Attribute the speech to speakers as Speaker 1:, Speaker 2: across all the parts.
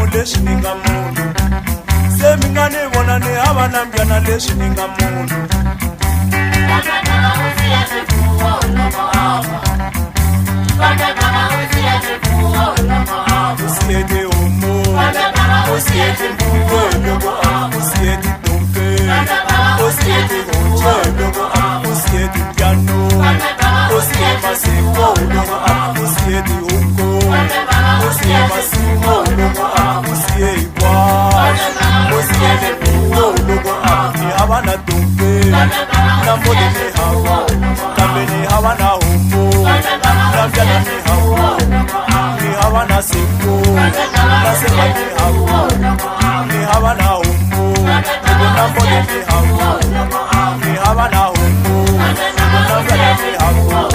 Speaker 1: nchumu leswi ni nga munhu se mi nga ni vona ni hava na mbyana leswi ni nga munhu usiete homo usiete mbugo loko usiete donke usiete honje loko usiete piano usiete masiko loko usiete hongo usiete masimo loko usiete kwa usiete mbugo loko ni abana donke na mode ni hawa kambe ni hawa na homo na piano ni hawa ni hawa na siko na sema ni hawa ni hawa na homo na mode ni hawa ni hawa na homo na piano ni hawa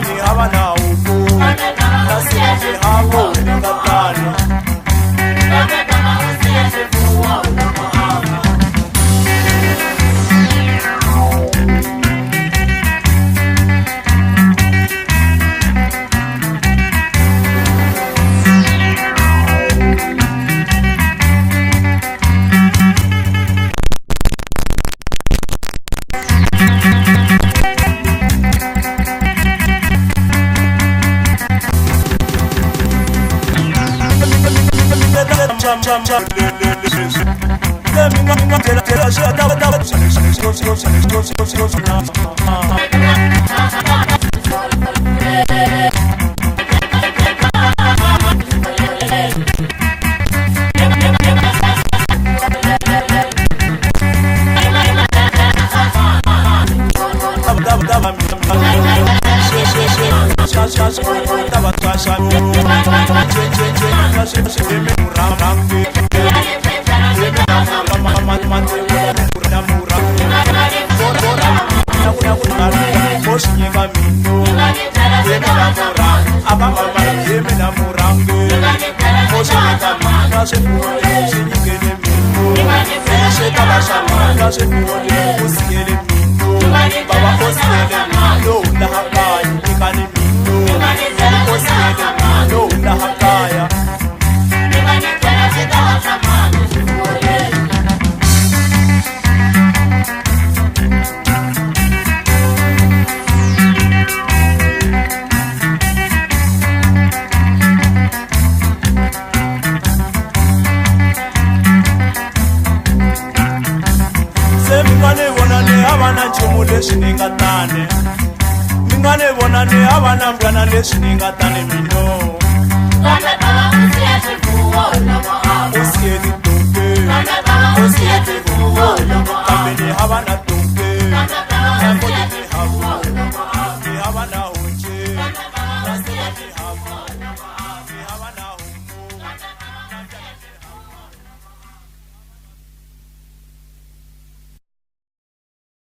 Speaker 1: ni hawa na homo na sema ni hawa ni katani leswi ni nga tani mino usieti donke usieti